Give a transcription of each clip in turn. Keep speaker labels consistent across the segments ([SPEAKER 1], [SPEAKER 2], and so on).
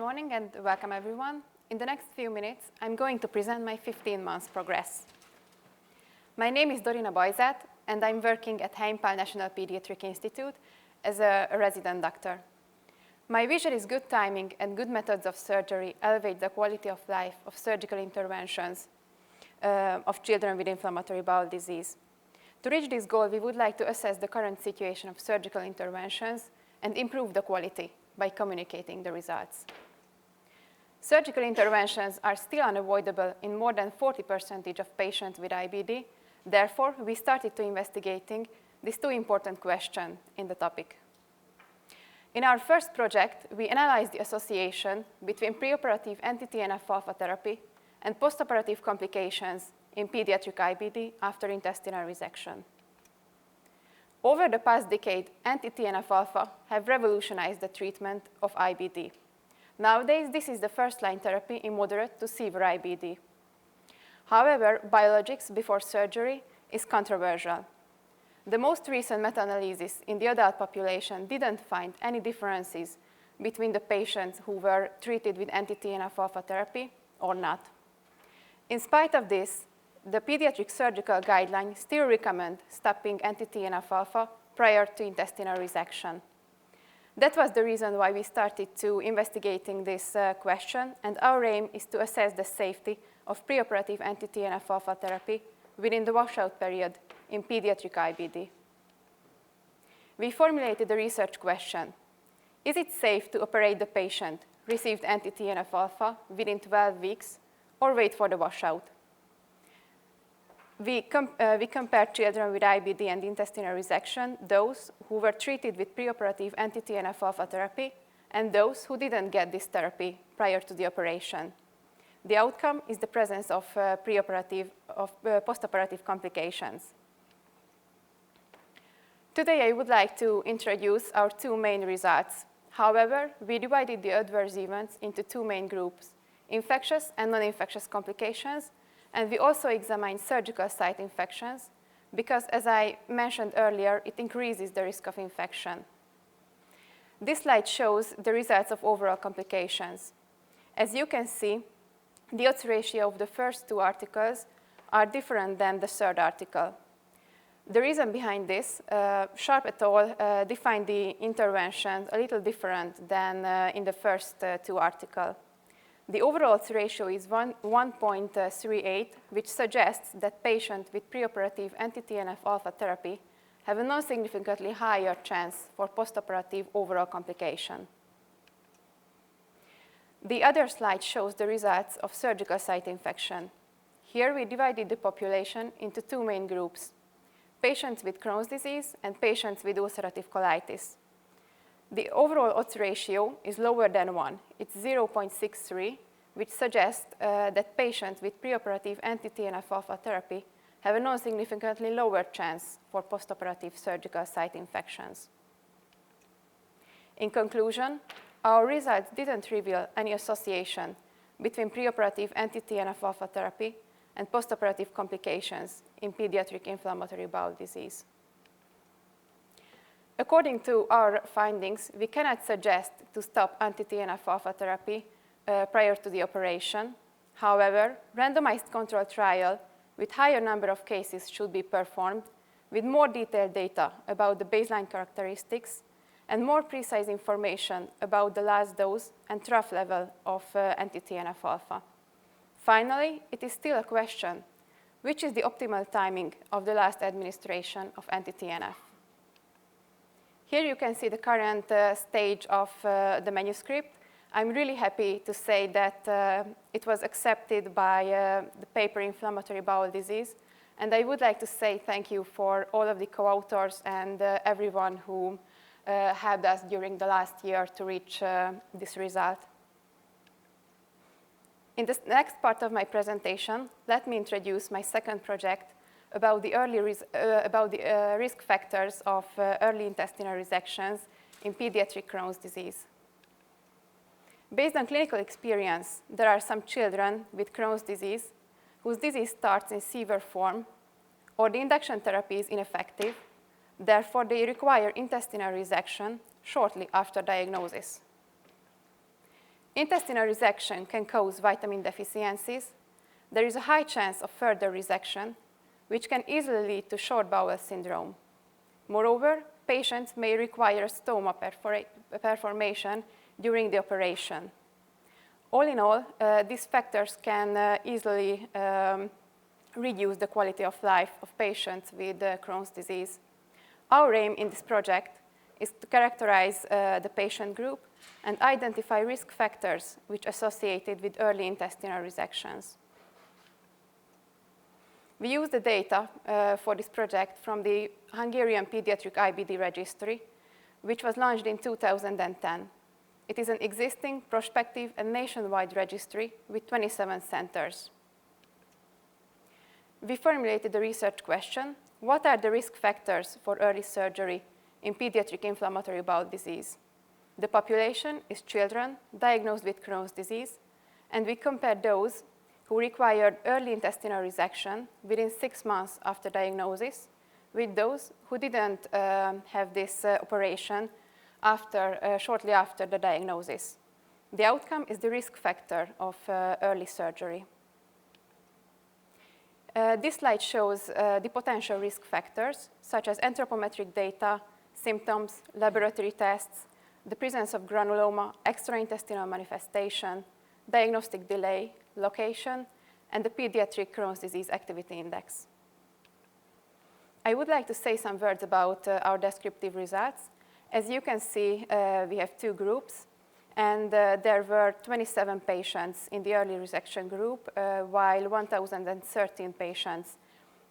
[SPEAKER 1] morning and welcome everyone. In the next few minutes, I'm going to present my 15 months progress. My name is Dorina Bajzát, and I'm working at Hungarian National Pediatric Institute as a resident doctor. My vision is good timing and good methods of surgery elevate the quality of life of surgical interventions of children with inflammatory bowel disease. To reach this goal, we would like to assess the current situation of surgical interventions and improve the quality by communicating the results. Surgical interventions are still unavoidable in more than 40% of patients with IBD. Therefore, we started to investigating these two important questions in the topic. In our first project, we analyzed the association between preoperative anti-TNF-alpha therapy and postoperative complications in pediatric IBD after intestinal resection. Over the past decade, anti-TNF-alpha have revolutionized the treatment of IBD. Nowadays, this is the first-line therapy in moderate to severe IBD. However, biologics before surgery is controversial. The most recent meta-analysis in the adult population didn't find any differences between the patients who were treated with anti-TNF-alpha therapy or not. In spite of this, the pediatric surgical guidelines still recommend stopping anti-TNF-alpha prior to intestinal resection. That was the reason why we started to investigating this question, and our aim is to assess the safety of preoperative anti-TNF-alpha therapy within the washout period in pediatric IBD. We formulated a research question. Is it safe to operate the patient received anti-TNF-alpha within 12 weeks or wait for the washout? We compared children with IBD and intestinal resection, those who were treated with preoperative anti-TNF-alpha therapy, and those who didn't get this therapy prior to the operation. The outcome is the presence of postoperative complications. Today, I would like to introduce our two main results. However, we divided the adverse events into two main groups, infectious and non-infectious complications, and we also examined surgical site infections because, as I mentioned earlier, it increases the risk of infection. This slide shows the results of overall complications. As you can see, the odds ratio of the first two articles are different than the third article. The reason behind this, Sharp et al. Defined the interventions a little different than in the first two articles. The overall odds ratio is 1.38, which suggests that patients with preoperative anti-TNF-alpha therapy have a non-significantly higher chance for postoperative overall complication. The other slide shows the results of surgical site infection. Here we divided the population into two main groups, patients with Crohn's disease and patients with ulcerative colitis. The overall odds ratio is lower than 1. It's 0.63, which suggests that patients with preoperative anti-TNF-alpha therapy have a non-significantly lower chance for postoperative surgical site infections. In conclusion, our results didn't reveal any association between preoperative anti-TNF-alpha therapy and postoperative complications in pediatric inflammatory bowel disease. According to our findings, we cannot suggest to stop anti-TNF-alpha therapy prior to the operation. However, randomized controlled trial with higher number of cases should be performed with more detailed data about the baseline characteristics and more precise information about the last dose and trough level of anti-TNF-alpha. Finally, it is still a question, which is the optimal timing of the last administration of anti-TNF? Here you can see the current stage of the manuscript. I'm really happy to say that it was accepted by the paper Inflammatory Bowel Disease. And I would like to say thank you for all of the co-authors and everyone who helped us during the last year to reach this result. In the next part of my presentation, let me introduce my second project about the risk factors of early intestinal resections in pediatric Crohn's disease. Based on clinical experience, there are some children with Crohn's disease whose disease starts in severe form, or the induction therapy is ineffective. Therefore, they require intestinal resection shortly after diagnosis. intestinal resection can cause vitamin deficiencies. There is a high chance of further resection, which can easily lead to short bowel syndrome. Moreover, patients may require stoma performation during the operation. All in all, these factors can easily reduce the quality of life of patients with Crohn's disease. Our aim in this project is to characterize the patient group and identify risk factors which are associated with early intestinal resections. We use the data for this project from the Hungarian Pediatric IBD Registry, which was launched in 2010. It is an existing, prospective, and nationwide registry with 27 centers. We formulated the research question: what are the risk factors for early surgery in pediatric inflammatory bowel disease? The population is children diagnosed with Crohn's disease, and we compared those who required early intestinal resection within 6 months after diagnosis with those who didn't have this operation shortly after the diagnosis. The outcome is the risk factor of early surgery. This slide shows the potential risk factors, such as anthropometric data, symptoms, laboratory tests, the presence of granuloma, extraintestinal manifestation, diagnostic delay, location, and the pediatric Crohn's disease activity index. I would like to say some words about our descriptive results. As you can see, we have 2 groups, and there were 27 patients in the early resection group, while 1,013 patients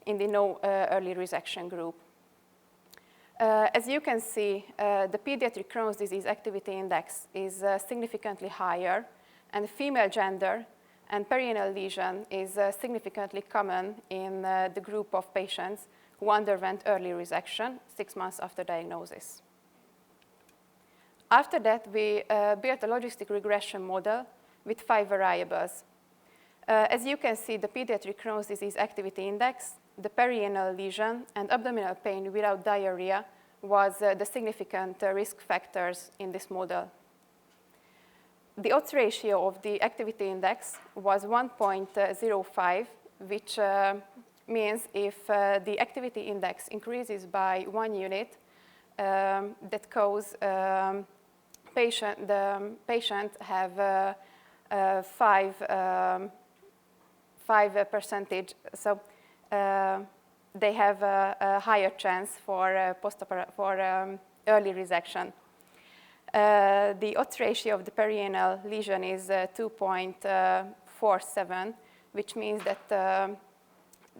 [SPEAKER 1] in the no early resection group. As you can see, the pediatric Crohn's disease activity index is significantly higher, and female gender and perianal lesion is significantly common in the group of patients who underwent early resection 6 months after diagnosis. After that, we built a logistic regression model with 5 variables. As you can see, the pediatric Crohn's disease activity index, the perianal lesion, and abdominal pain without diarrhea was the significant risk factors in this model. The odds ratio of the activity index was 1.05, which means if the activity index increases by 1 unit, that cause the patient have 5%, so they have a higher chance for early resection. The odds ratio of the perianal lesion is 2.47, which means that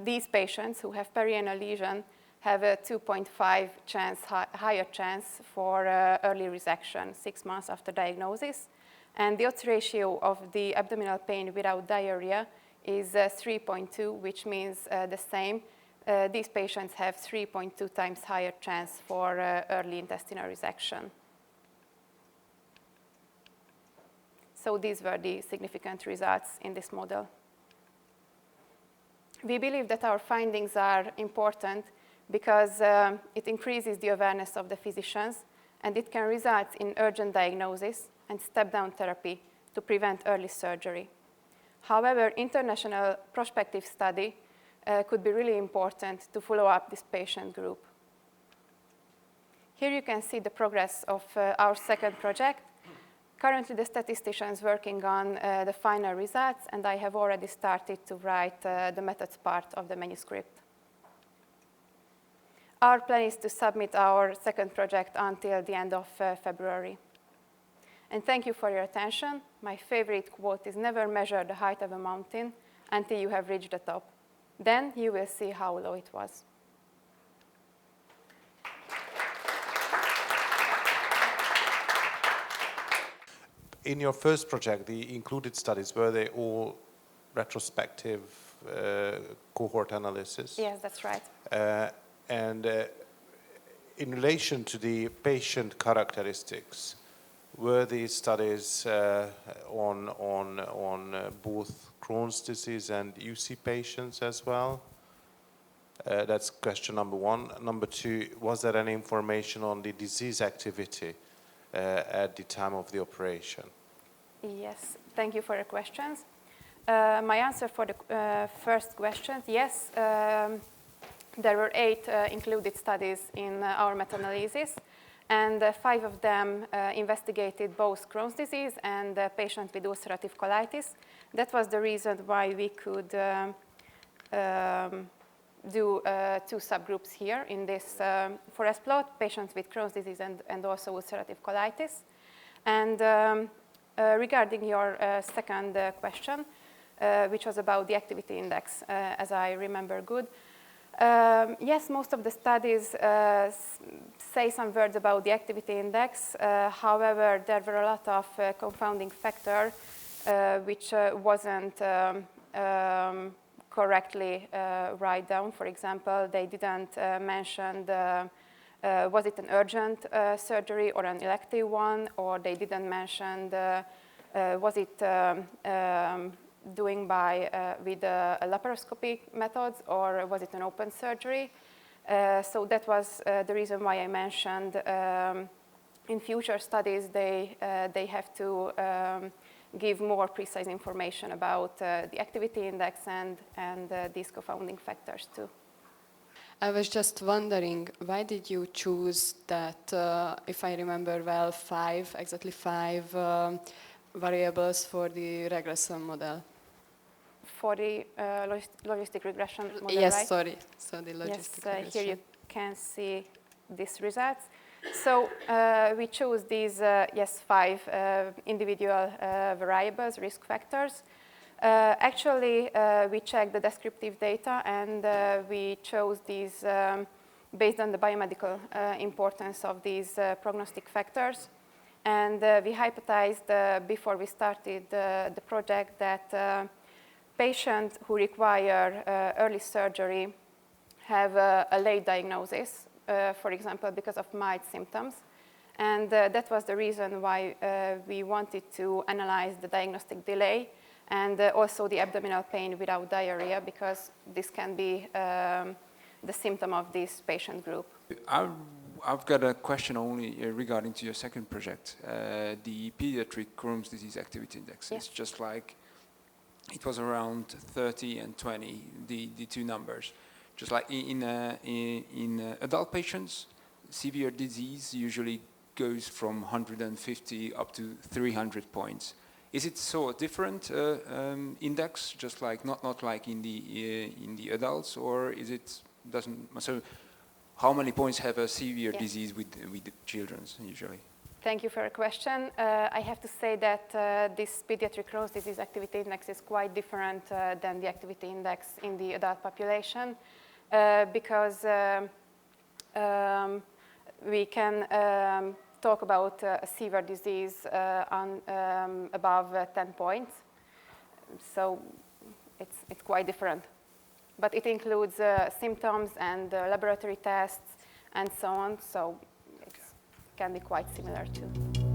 [SPEAKER 1] these patients who have perianal lesion have a 2.5 higher chance for early resection 6 months after diagnosis. And the odds ratio of the abdominal pain without diarrhea is 3.2, which means the same. These patients have 3.2 times higher chance for early intestinal resection. So these were the significant results in this model. We believe that our findings are important because it increases the awareness of the physicians, and it can result in urgent diagnosis and step-down therapy to prevent early surgery. However, international prospective study could be really important to follow up this patient group. Here you can see the progress of our second project. Currently, the statistician is working on the final results, and I have already started to write the methods part of the manuscript. Our plan is to submit our second project until the end of February. And thank you for your attention. My favorite quote is, "Never measure the height of a mountain until you have reached the top. Then you will see how low it was."
[SPEAKER 2] In your first project, the included studies, were they all retrospective cohort analysis?
[SPEAKER 1] Yes, that's right.
[SPEAKER 2] And in relation to the patient characteristics, were these studies on both Crohn's disease and UC patients as well? That's question number 1. Number 2, was there any information on the disease activity at the time of the operation?
[SPEAKER 1] Yes, thank you for your questions. My answer for the first question, yes, there were 8 included studies in our meta-analysis, and 5 of them investigated both Crohn's disease and patients with ulcerative colitis. That was the reason why we could do 2 subgroups here in this forest plot, patients with Crohn's disease and also ulcerative colitis. And regarding your second question, which was about the activity index, as I remember good. Yes, most of the studies say some words about the activity index. However, there were a lot of confounding factors which wasn't correctly write down. For example, they didn't mention was it an urgent surgery or an elective one, or they didn't mention was it doing with laparoscopic methods, or was it an open surgery? So that was the reason why I mentioned in future studies they have to give more precise information about the activity index and these confounding factors too.
[SPEAKER 3] I was just wondering, why did you choose that, if I remember well, exactly five variables for the regression model?
[SPEAKER 1] For the logistic regression model,
[SPEAKER 3] yes,
[SPEAKER 1] right?
[SPEAKER 3] sorry. So the logistic regression.
[SPEAKER 1] Yes, here you can see these results. So we chose these, 5 individual variables, risk factors. Actually, we checked the descriptive data, and we chose these based on the biomedical importance of these prognostic factors. And we hypothesized before we started the project that patients who require early surgery have a late diagnosis, for example, because of mild symptoms. And that was the reason why we wanted to analyze the diagnostic delay and also the abdominal pain without diarrhea, because this can be the symptom of this patient group.
[SPEAKER 4] I've got a question only regarding to your second project, the pediatric Crohn's disease activity index.
[SPEAKER 1] Yes.
[SPEAKER 4] It's just like, it was around 30 and 20, the 2 numbers. Just like in adult patients, severe disease usually goes from 150 up to 300 points. Is it so a different index, just like not like in the adults, or is it doesn't? So, how many points have a severe disease with the children usually?
[SPEAKER 1] Thank you for your question. I have to say that this pediatric Crohn's disease activity index is quite different than the activity index in the adult population, because we can talk about a severe disease on above 10 points. So it's quite different. But it includes symptoms and laboratory tests and so on. So it can be quite similar too.